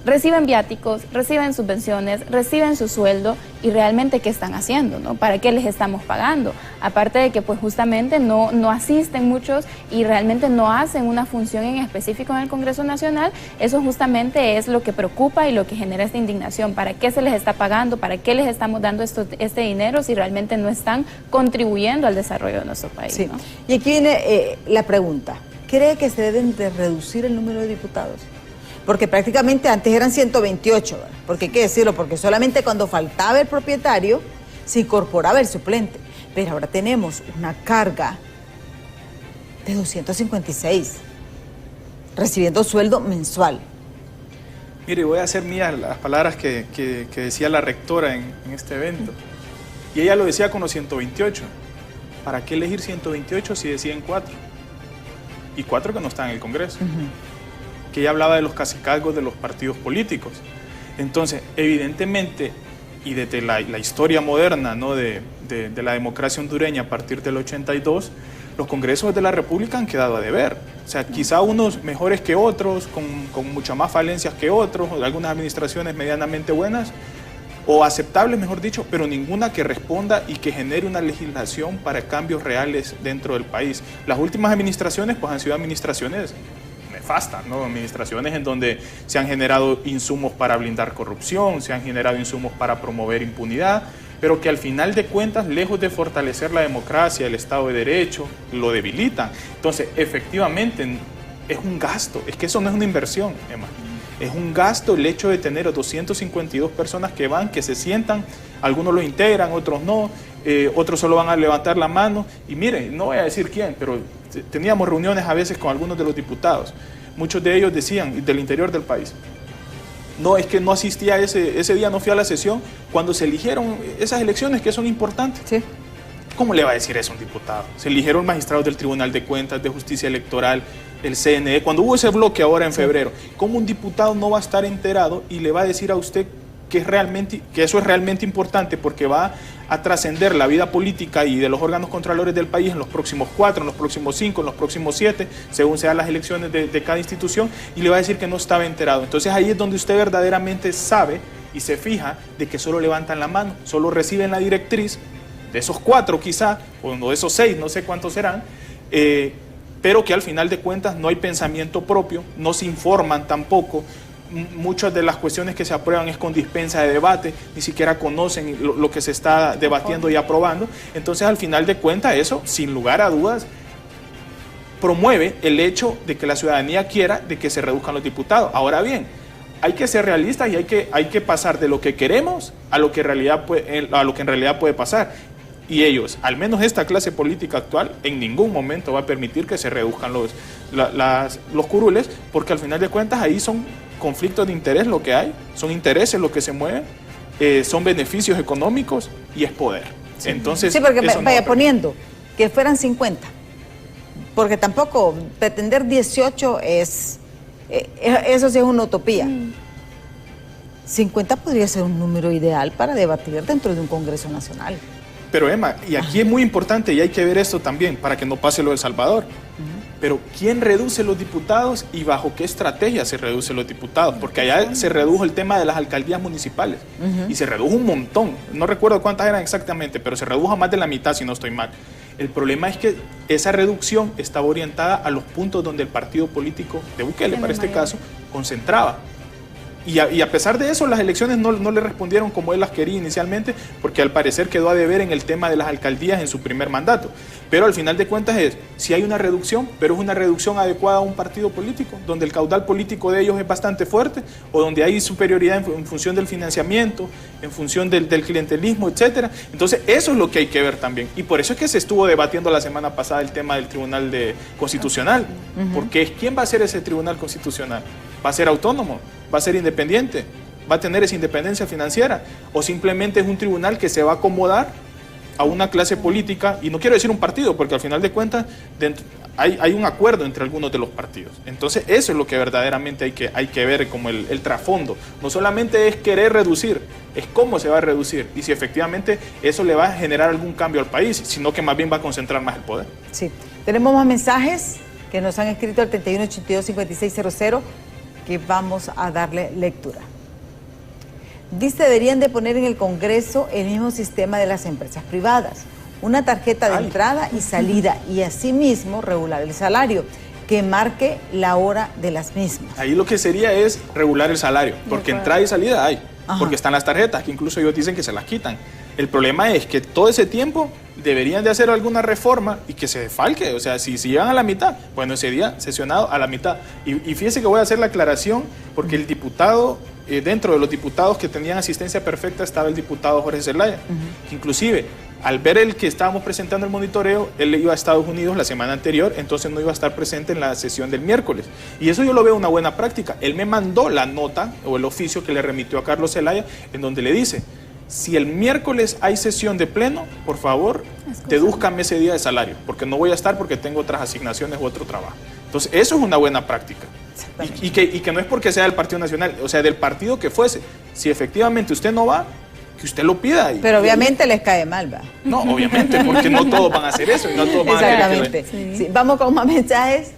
reciben viáticos, reciben subvenciones, reciben su sueldo, y realmente ¿qué están haciendo, no? ¿Para qué les estamos pagando? Aparte de que pues justamente no asisten muchos y realmente no hacen una función en específico en el Congreso Nacional. Eso justamente es lo que preocupa y lo que genera esta indignación. ¿Para qué se les está pagando? ¿Para qué les estamos dando este dinero si realmente no están contribuyendo al desarrollo de nuestro país? Sí. ¿No? Y aquí viene la pregunta. ¿Cree que se deben de reducir el número de diputados? Porque prácticamente antes eran 128, ¿verdad? Porque hay que decirlo, porque solamente cuando faltaba el propietario se incorporaba el suplente. Pero ahora tenemos una carga de 256, recibiendo sueldo mensual. Mire, voy a hacer mías las palabras que decía la rectora en este evento. Y ella lo decía con los 128. ¿Para qué elegir 128 si deciden 4? Y 4 que no están en el Congreso. Que ella hablaba de los cacicazgos de los partidos políticos. Entonces, evidentemente, y desde la historia moderna, ¿no?, de la democracia hondureña a partir del 82, los congresos de la República han quedado a deber. O sea, quizá unos mejores que otros, con muchas más falencias que otros, algunas administraciones medianamente buenas, o aceptables, mejor dicho, pero ninguna que responda y que genere una legislación para cambios reales dentro del país. Las últimas administraciones pues han sido administraciones nefastas, ¿no? Administraciones en donde se han generado insumos para blindar corrupción, se han generado insumos para promover impunidad, pero que al final de cuentas, lejos de fortalecer la democracia, el Estado de Derecho, lo debilitan. Entonces, efectivamente, es un gasto, es que eso no es una inversión, Emma. Es un gasto el hecho de tener a 252 personas que van, que se sientan, algunos lo integran, otros no, otros solo van a levantar la mano. Y miren, no voy a decir quién, pero teníamos reuniones a veces con algunos de los diputados. Muchos de ellos decían, del interior del país, no, es que no asistí a ese día, no fui a la sesión, cuando se eligieron esas elecciones que son importantes. Sí. ¿Cómo le va a decir eso a un diputado? Se eligieron magistrados del Tribunal de Cuentas, de Justicia Electoral, el CNE, cuando hubo ese bloque ahora en febrero. ¿Cómo un diputado no va a estar enterado y le va a decir a usted que eso es realmente importante porque va a trascender la vida política y de los órganos controladores del país en los próximos 4, en los próximos 5, en los próximos 7, según sean las elecciones de cada institución, y le va a decir que no estaba enterado? Entonces ahí es donde usted verdaderamente sabe y se fija de que solo levantan la mano, solo reciben la directriz de esos 4 quizá, o de esos 6, no sé cuántos serán, pero que al final de cuentas no hay pensamiento propio, no se informan tampoco. Muchas de las cuestiones que se aprueban es con dispensa de debate, ni siquiera conocen lo que se está debatiendo y aprobando. Entonces, al final de cuentas, eso, sin lugar a dudas, promueve el hecho de que la ciudadanía quiera de que se reduzcan los diputados. Ahora bien, hay que ser realistas y hay que pasar de lo que queremos a lo que en realidad puede pasar. Y ellos, al menos esta clase política actual, en ningún momento va a permitir que se reduzcan los curules, porque al final de cuentas ahí son conflictos de interés lo que hay, son intereses lo que se mueven, son beneficios económicos y es poder. Sí. Entonces, sí, porque vaya poniendo que fueran 50, porque tampoco pretender 18 eso sí es una utopía. 50 podría ser un número ideal para debatir dentro de un Congreso Nacional. Pero Emma, y aquí es muy importante y hay que ver esto también para que no pase lo de El Salvador. Pero ¿quién reduce los diputados y bajo qué estrategia se reduce los diputados? Porque allá se redujo el tema de las alcaldías municipales y se redujo un montón. No recuerdo cuántas eran exactamente, pero se redujo a más de la mitad si no estoy mal. El problema es que esa reducción estaba orientada a los puntos donde el partido político de Bukele, para este caso, concentraba. Y a pesar de eso, las elecciones no le respondieron como él las quería inicialmente, porque al parecer quedó a deber en el tema de las alcaldías en su primer mandato. Pero al final de cuentas si hay una reducción, pero es una reducción adecuada a un partido político, donde el caudal político de ellos es bastante fuerte, o donde hay superioridad en función del financiamiento, en función del clientelismo, etcétera. Entonces eso es lo que hay que ver también. Y por eso es que se estuvo debatiendo la semana pasada el tema del Tribunal Constitucional, porque ¿quién va a ser ese Tribunal Constitucional? ¿Va a ser autónomo? ¿Va a ser independiente? ¿Va a tener esa independencia financiera? ¿O simplemente es un tribunal que se va a acomodar a una clase política? Y no quiero decir un partido, porque al final de cuentas hay un acuerdo entre algunos de los partidos. Entonces eso es lo que verdaderamente hay que ver como el trasfondo. No solamente es querer reducir, es cómo se va a reducir y si efectivamente eso le va a generar algún cambio al país, sino que más bien va a concentrar más el poder. Sí. Tenemos más mensajes que nos han escrito al 3182-5600 que vamos a darle lectura. Dice, deberían de poner en el Congreso el mismo sistema de las empresas privadas, una tarjeta de entrada y salida, y asimismo regular el salario, que marque la hora de las mismas. Ahí lo que sería es regular el salario, porque entrada y salida hay, porque están las tarjetas, que incluso ellos dicen que se las quitan. El problema es que todo ese tiempo deberían de hacer alguna reforma y que se desfalque, o sea, si llegan a la mitad, bueno, ese día sesionado a la mitad. Y fíjese que voy a hacer la aclaración, porque el diputado, dentro de los diputados que tenían asistencia perfecta estaba el diputado Jorge Zelaya, que inclusive al ver el que estábamos presentando el monitoreo, él iba a Estados Unidos la semana anterior, entonces no iba a estar presente en la sesión del miércoles. Y eso yo lo veo una buena práctica. Él me mandó la nota o el oficio que le remitió a Carlos Zelaya, en donde le dice: si el miércoles hay sesión de pleno, por favor, dedúzcame ese día de salario, porque no voy a estar porque tengo otras asignaciones u otro trabajo. Entonces, eso es una buena práctica. Y que no es porque sea del Partido Nacional, o sea, del partido que fuese. Si efectivamente usted no va, que usted lo pida. Pero obviamente les cae mal, ¿va? No, obviamente, porque no todos van a hacer eso. Y no todos van exactamente. A sí. Sí. Vamos con más mensajes.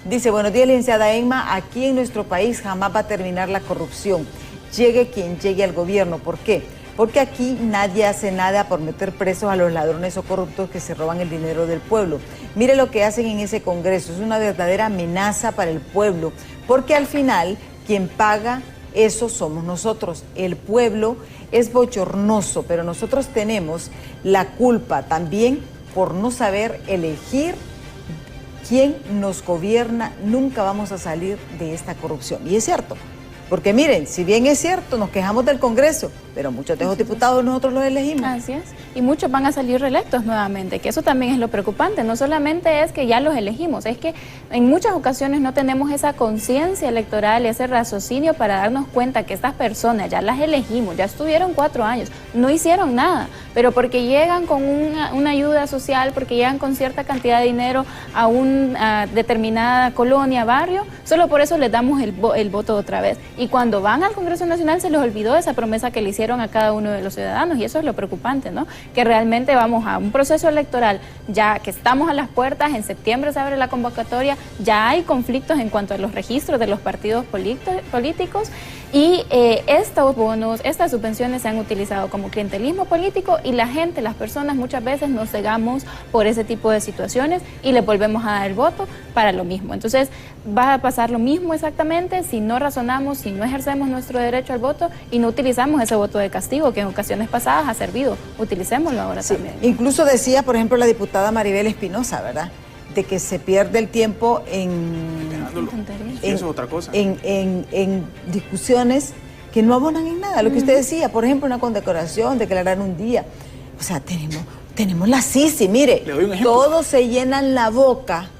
Dice, buenos días, licenciada Emma, aquí en nuestro país jamás va a terminar la corrupción. Llegue quien llegue al gobierno. ¿Por qué? Porque aquí nadie hace nada por meter presos a los ladrones o corruptos que se roban el dinero del pueblo. Mire lo que hacen en ese Congreso, es una verdadera amenaza para el pueblo, porque al final quien paga eso somos nosotros. El pueblo es bochornoso, pero nosotros tenemos la culpa también por no saber elegir quién nos gobierna. Nunca vamos a salir de esta corrupción. Y es cierto. Porque miren, si bien es cierto, nos quejamos del Congreso, pero muchos de los diputados nosotros los elegimos. Así es. Y muchos van a salir reelectos nuevamente, que eso también es lo preocupante. No solamente es que ya los elegimos, es que en muchas ocasiones no tenemos esa conciencia electoral, ese raciocinio para darnos cuenta que estas personas ya las elegimos, ya estuvieron 4 años, no hicieron nada, pero porque llegan con una ayuda social, porque llegan con cierta cantidad de dinero a una determinada colonia, barrio, solo por eso les damos el voto otra vez. Y cuando van al Congreso Nacional se les olvidó esa promesa que le hicieron a cada uno de los ciudadanos, y eso es lo preocupante, ¿no? Que realmente vamos a un proceso electoral, ya que estamos a las puertas, en septiembre se abre la convocatoria, ya hay conflictos en cuanto a los registros de los partidos políticos, y estos bonos, estas subvenciones se han utilizado como clientelismo político, y la gente, las personas muchas veces nos cegamos por ese tipo de situaciones y le volvemos a dar el voto para lo mismo. Entonces va a pasar lo mismo exactamente si no razonamos, si no ejercemos nuestro derecho al voto y no utilizamos ese voto de castigo que en ocasiones pasadas ha servido. Utilicémoslo ahora también. Incluso decía, por ejemplo, la diputada Maribel Espinosa, ¿verdad?, de que se pierde el tiempo eso es otra cosa. en discusiones que no abonan en nada. Lo que usted decía, por ejemplo, una condecoración, declarar un día. O sea, tenemos la Sisi, mire, le doy un ejemplo. Todos se llenan la boca.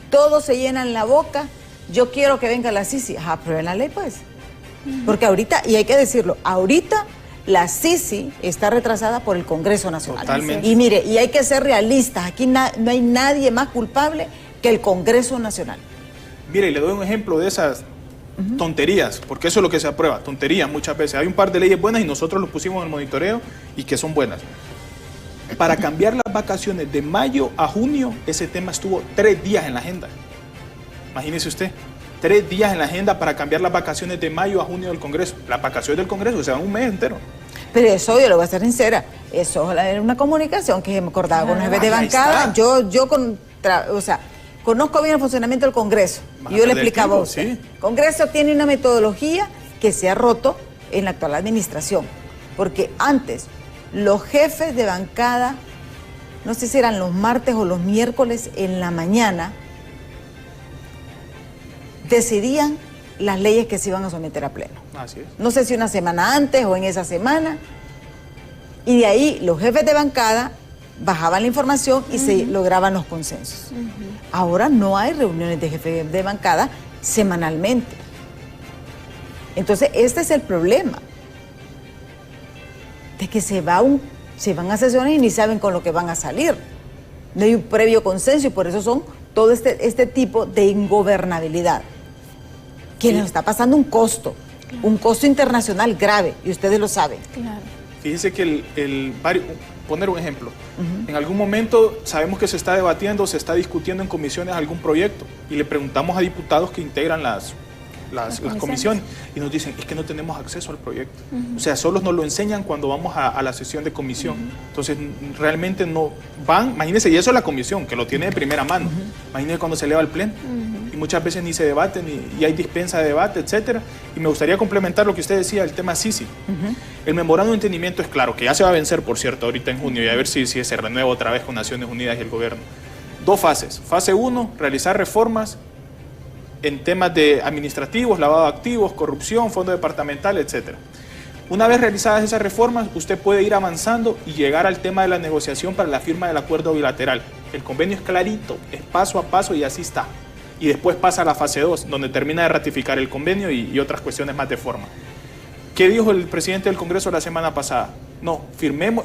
Todos se llenan la boca. Yo quiero que venga la Sisi. Aprueben la ley, pues. Porque ahorita, y hay que decirlo, ahorita la Sisi está retrasada por el Congreso Nacional. Totalmente. Y mire, y hay que ser realistas, aquí no hay nadie más culpable que el Congreso Nacional. Mire, le doy un ejemplo de esas tonterías, porque eso es lo que se aprueba, tonterías muchas veces. Hay un par de leyes buenas y nosotros los pusimos en el monitoreo y que son buenas. Para cambiar las vacaciones de mayo a junio, ese tema estuvo 3 días en la agenda. Imagínese usted. 3 días en la agenda para cambiar las vacaciones de mayo a junio del Congreso. Las vacaciones del Congreso se van un mes entero. Pero eso, yo lo voy a ser sincera, eso era una comunicación que me acordaba con los jefes de bancada. Conozco bien el funcionamiento del Congreso. Y yo le explicaba a usted. Sí. El Congreso tiene una metodología que se ha roto en la actual administración. Porque antes, los jefes de bancada, no sé si eran los martes o los miércoles en la mañana, decidían las leyes que se iban a someter a pleno. Así es. No sé si una semana antes o en esa semana. Y de ahí los jefes de bancada bajaban la información y se lograban los consensos. Ahora no hay reuniones de jefes de bancada semanalmente. Entonces, este es el problema. De que se van a sesiones y ni saben con lo que van a salir. No hay un previo consenso y por eso son todo este tipo de ingobernabilidad. Que nos está pasando un costo internacional grave, y ustedes lo saben. Claro. Fíjese que poner un ejemplo, en algún momento sabemos que se está debatiendo, se está discutiendo en comisiones algún proyecto, y le preguntamos a diputados que integran las comisiones, y nos dicen, es que no tenemos acceso al proyecto. O sea, solo nos lo enseñan cuando vamos a la sesión de comisión. Entonces, realmente no van, imagínense, y eso es la comisión, que lo tiene de primera mano. Imagínense cuando se eleva al pleno. Y muchas veces ni se debate, y hay dispensa de debate, etcétera. Y me gustaría complementar lo que usted decía, el tema Sisi. El memorándum de entendimiento es claro, que ya se va a vencer, por cierto, ahorita en junio, y a ver si se renueva otra vez con Naciones Unidas y el gobierno. 2 fases. Fase 1, realizar reformas en temas de administrativos, lavado de activos, corrupción, fondo departamental, etcétera. Una vez realizadas esas reformas, usted puede ir avanzando y llegar al tema de la negociación para la firma del acuerdo bilateral. El convenio es clarito, es paso a paso y así está. Y después pasa a la fase 2, donde termina de ratificar el convenio y otras cuestiones más de forma. ¿Qué dijo el presidente del Congreso la semana pasada? No,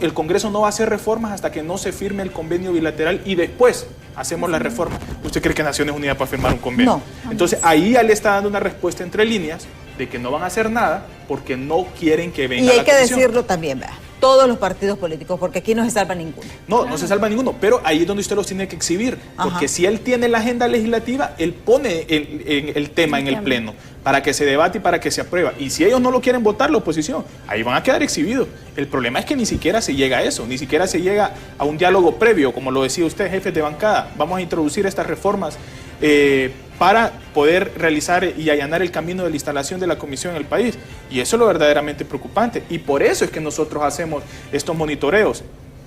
el Congreso no va a hacer reformas hasta que no se firme el convenio bilateral y después hacemos la reforma. ¿Usted cree que Naciones Unidas va a firmar un convenio? No. Entonces ahí ya le está dando una respuesta entre líneas de que no van a hacer nada porque no quieren que venga la comisión. Y hay que decirlo también, ¿verdad? todos los partidos políticos, porque aquí no se salva ninguno. No, no se salva ninguno, pero ahí es donde usted los tiene que exhibir, porque si él tiene la agenda legislativa, él pone el tema en el pleno para que se debate y para que se aprueba. Y si ellos no lo quieren votar, la oposición, ahí van a quedar exhibidos. El problema es que ni siquiera se llega a eso, ni siquiera se llega a un diálogo previo, como lo decía usted, jefe de bancada. Vamos a introducir estas reformas para poder realizar y allanar el camino de la instalación de la comisión en el país. Y eso es lo verdaderamente preocupante. Y por eso es que nosotros hacemos estos monitoreos,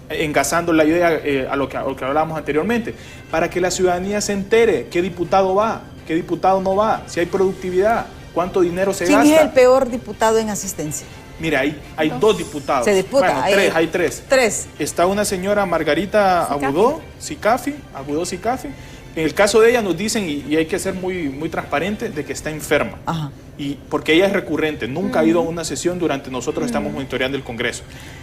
engasando la idea a lo que hablábamos anteriormente, para que la ciudadanía se entere qué diputado va, qué diputado no va, si hay productividad, cuánto dinero se gasta. ¿Quién es el peor diputado en asistencia? Mira, hay dos diputados. Se disputa. Bueno, hay tres. Tres. Está una señora Margarita Agudó Sicafi. En el caso de ella nos dicen, y hay que ser muy transparente, de que está enferma. Ajá. Y porque ella es recurrente, nunca ha ido a una sesión durante nosotros estamos monitoreando el Congreso.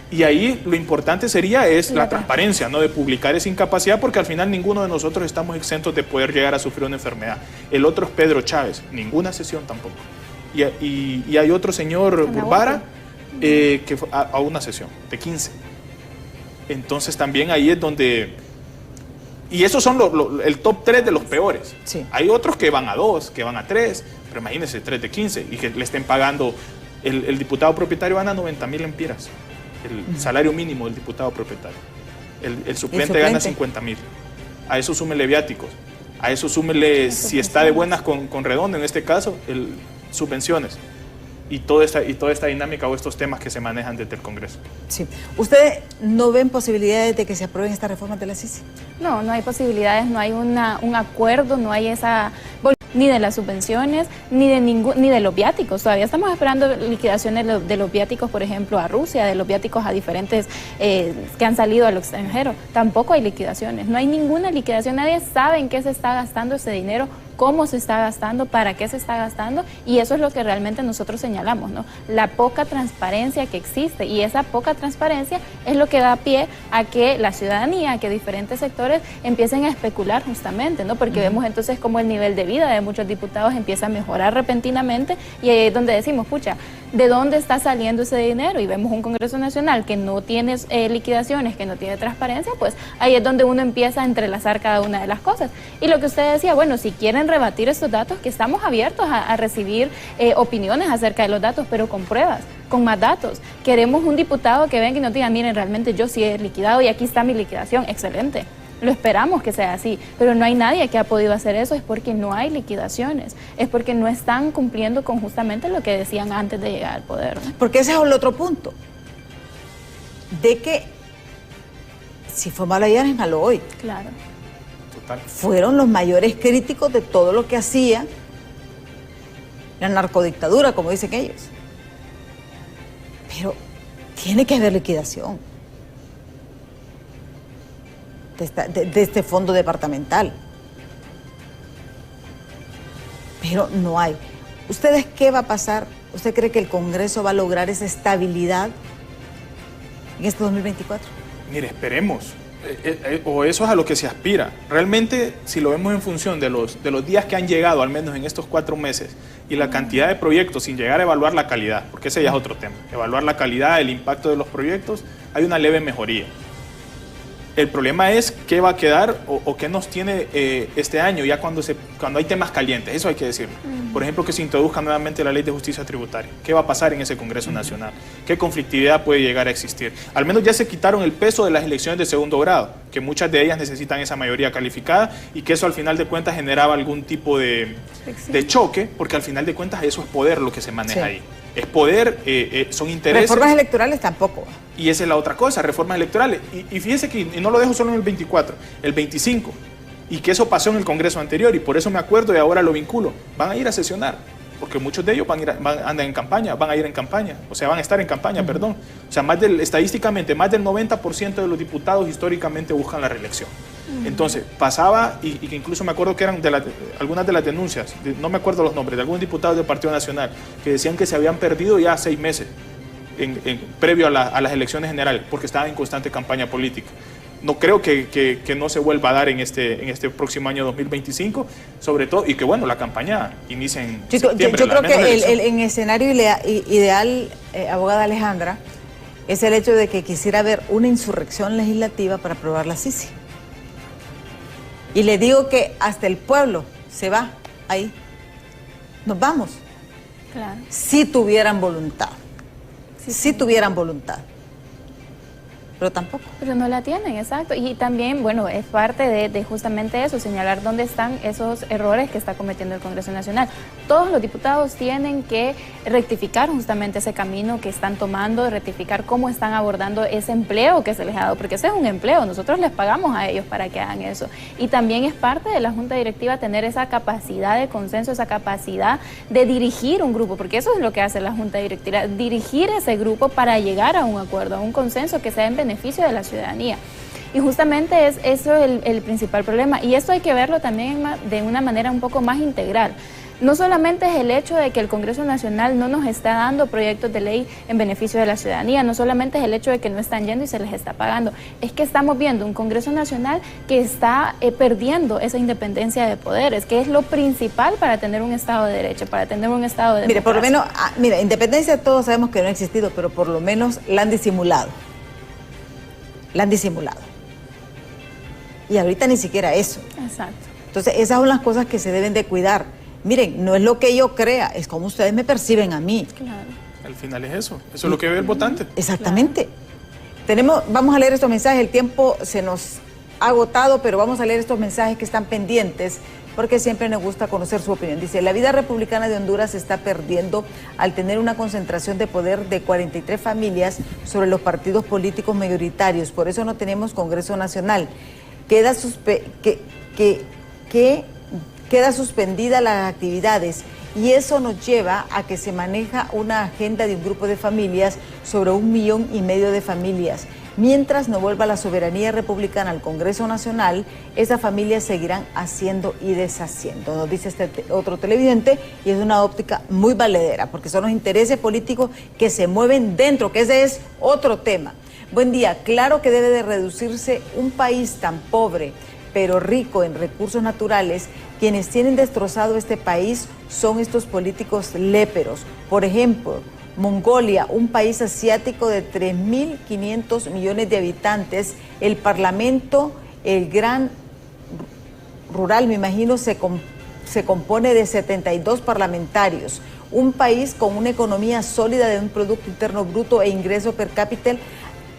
Y ahí lo importante sería la transparencia, ¿no? De publicar esa incapacidad, porque al final ninguno de nosotros estamos exentos de poder llegar a sufrir una enfermedad. El otro es Pedro Chávez, ninguna sesión tampoco. Y hay otro señor Burbara que fue a una sesión de 15. Entonces también ahí es donde... Y esos son el top 3 de los peores. Sí. Hay otros que van a 2, que van a 3, pero imagínense 3 de 15 y que le estén pagando, el diputado propietario gana 90,000 lempiras, el salario mínimo del diputado propietario. El suplente gana 50,000. A eso súmele viáticos, a eso súmele, si está de buenas con Redondo, en este caso, subvenciones. Y toda esta dinámica o estos temas que se manejan desde el Congreso. Sí. ¿Ustedes no ven posibilidades de que se aprueben estas reformas de la CICI? No, no hay posibilidades, no hay un acuerdo, no hay esa... ni de las subvenciones, ni de los viáticos. Todavía estamos esperando liquidaciones de los viáticos, por ejemplo, a Rusia, de los viáticos a diferentes que han salido al extranjero. Tampoco hay liquidaciones, no hay ninguna liquidación. Nadie sabe en qué se está gastando ese dinero, cómo se está gastando, para qué se está gastando, y eso es lo que realmente nosotros señalamos, ¿no? La poca transparencia que existe, y esa poca transparencia es lo que da pie a que la ciudadanía, a que diferentes sectores empiecen a especular justamente, ¿no? Porque vemos entonces cómo el nivel de vida de muchos diputados empieza a mejorar repentinamente, y ahí es donde decimos, pucha, ¿de dónde está saliendo ese dinero? Y vemos un Congreso Nacional que no tiene liquidaciones, que no tiene transparencia, pues ahí es donde uno empieza a entrelazar cada una de las cosas. Y lo que usted decía, bueno, si quieren rebatir estos datos, que estamos abiertos a recibir opiniones acerca de los datos, pero con pruebas, con más datos. Queremos un diputado que venga y nos diga, miren, realmente yo sí he liquidado y aquí está mi liquidación, excelente. Lo esperamos que sea así, pero no hay nadie que ha podido hacer eso, es porque no hay liquidaciones, es porque no están cumpliendo con justamente lo que decían antes de llegar al poder, ¿no? Porque ese es el otro punto, de que si fue malo ayer, es malo hoy. Claro. Total. Fueron los mayores críticos de todo lo que hacía la narcodictadura, como dicen ellos. Pero tiene que haber liquidación de este fondo departamental. Pero no hay. ¿Ustedes qué va a pasar? ¿Usted cree que el Congreso va a lograr esa estabilidad en este 2024? Mire, esperemos. O eso es a lo que se aspira. Realmente, si lo vemos en función de los días que han llegado, al menos en estos 4 meses, y la cantidad de proyectos, sin llegar a evaluar la calidad, porque ese ya es otro tema, evaluar la calidad, el impacto de los proyectos, hay una leve mejoría. El problema es qué va a quedar o qué nos tiene este año, ya cuando hay temas calientes, eso hay que decirlo. Por ejemplo, que se introduzca nuevamente la ley de justicia tributaria. ¿Qué va a pasar en ese Congreso Nacional? ¿Qué conflictividad puede llegar a existir? Al menos ya se quitaron el peso de las elecciones de segundo grado, que muchas de ellas necesitan esa mayoría calificada y que eso al final de cuentas generaba algún tipo de choque, porque al final de cuentas eso es poder lo que se maneja ahí. Es poder, son intereses. Reformas electorales tampoco. Y esa es la otra cosa, reformas electorales. Y fíjese que, y no lo dejo solo en el 24, el 25, y que eso pasó en el Congreso anterior, y por eso me acuerdo y ahora lo vinculo. Van a ir a sesionar, porque muchos de ellos andan en campaña, van a ir en campaña, o sea, van a estar en campaña, perdón. O sea, estadísticamente, más del 90% de los diputados históricamente buscan la reelección. Entonces, pasaba, y que incluso me acuerdo que eran algunas de las denuncias, no me acuerdo los nombres, de algunos diputados del Partido Nacional, que decían que se habían perdido ya 6 meses previo a las elecciones generales, porque estaban en constante campaña política. No creo que no se vuelva a dar en este próximo año 2025, sobre todo, y que bueno, la campaña inicia en septiembre. Yo creo que en escenario ideal, abogada Alejandra, es el hecho de que quisiera haber una insurrección legislativa para aprobar la CICI. Y le digo que hasta el pueblo se va ahí. Nos vamos. Claro. Si tuvieran voluntad. Si tuvieran voluntad. Pero tampoco. Pero no la tienen, exacto. Y también, bueno, es parte de justamente eso, señalar dónde están esos errores que está cometiendo el Congreso Nacional. Todos los diputados tienen que rectificar justamente ese camino que están tomando, rectificar cómo están abordando ese empleo que se les ha dado, porque ese es un empleo, nosotros les pagamos a ellos para que hagan eso. Y también es parte de la Junta Directiva tener esa capacidad de consenso, esa capacidad de dirigir un grupo, porque eso es lo que hace la Junta Directiva, dirigir ese grupo para llegar a un acuerdo, a un consenso que sea en beneficio de la ciudadanía. Y justamente es eso el principal problema. Y esto hay que verlo también de una manera un poco más integral. No solamente es el hecho de que el Congreso Nacional no nos está dando proyectos de ley en beneficio de la ciudadanía, no solamente es el hecho de que no están yendo y se les está pagando, es que estamos viendo un Congreso Nacional que está perdiendo esa independencia de poderes, que es lo principal para tener un Estado de Derecho, para tener un Estado de democracia. Mire, por lo menos, mira, independencia todos sabemos que no ha existido, pero por lo menos la han disimulado. La han disimulado. Y ahorita ni siquiera eso. Exacto. Entonces, esas son las cosas que se deben de cuidar. Miren, no es lo que yo crea, es como ustedes me perciben a mí. Claro. Al final es eso es lo que ve el votante. Exactamente. Vamos a leer estos mensajes, el tiempo se nos ha agotado, pero vamos a leer estos mensajes que están pendientes, porque siempre nos gusta conocer su opinión. Dice, la vida republicana de Honduras se está perdiendo al tener una concentración de poder de 43 familias sobre los partidos políticos mayoritarios, por eso no tenemos Congreso Nacional. Queda suspendida las actividades y eso nos lleva a que se maneja una agenda de un grupo de familias sobre 1,5 millones de familias. Mientras no vuelva la soberanía republicana al Congreso Nacional, esas familias seguirán haciendo y deshaciendo, nos dice este otro televidente, y es una óptica muy valedera, porque son los intereses políticos que se mueven dentro, que ese es otro tema. Buen día, claro que debe de reducirse un país tan pobre, pero rico en recursos naturales. Quienes tienen destrozado este país son estos políticos léperos. Por ejemplo, Mongolia, un país asiático de 3.500 millones de habitantes, el parlamento, el gran rural, me imagino, se compone de 72 parlamentarios. Un país con una economía sólida de un Producto Interno Bruto e ingreso per cápita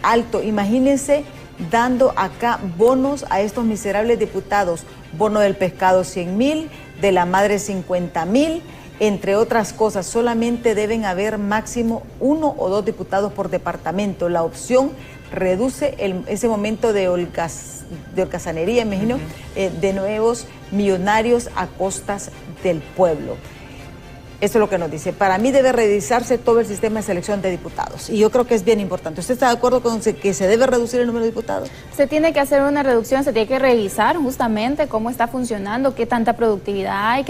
alto. Imagínense dando acá bonos a estos miserables diputados, bono del pescado 100,000, de la madre 50,000, entre otras cosas. Solamente deben haber máximo 1 o 2 diputados por departamento. La opción reduce ese momento de holgazanería, imagino, de nuevos millonarios a costas del pueblo. Eso es lo que nos dice. Para mí debe revisarse todo el sistema de selección de diputados. Y yo creo que es bien importante. ¿Usted está de acuerdo con que se debe reducir el número de diputados? Se tiene que hacer una reducción, se tiene que revisar justamente cómo está funcionando, qué tanta productividad hay,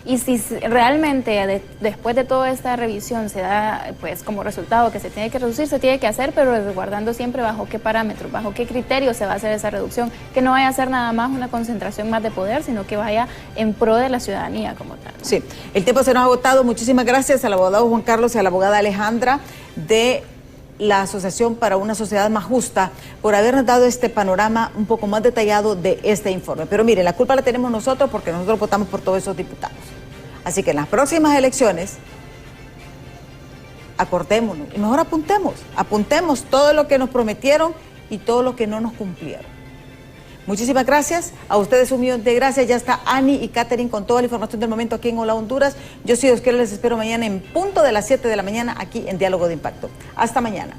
y si realmente después de toda esta revisión se da pues como resultado que se tiene que reducir, se tiene que hacer, pero resguardando siempre bajo qué parámetros, bajo qué criterios se va a hacer esa reducción, que no vaya a ser nada más una concentración más de poder, sino que vaya en pro de la ciudadanía como tal, ¿no? Sí, el tiempo se nos ha agotado. Muchísimas gracias al abogado Juan Carlos y a la abogada Alejandra de la Asociación para una Sociedad Más Justa por habernos dado este panorama un poco más detallado de este informe. Pero mire, la culpa la tenemos nosotros porque nosotros votamos por todos esos diputados. Así que en las próximas elecciones, acordémonos y mejor apuntemos todo lo que nos prometieron y todo lo que no nos cumplieron. Muchísimas gracias, a ustedes 1,000,000 de gracias. Ya está Ani y Catherine con toda la información del momento aquí en Hola Honduras. Yo soy Oscar, les espero mañana en punto de las 7 de la mañana aquí en Diálogo de Impacto. Hasta mañana.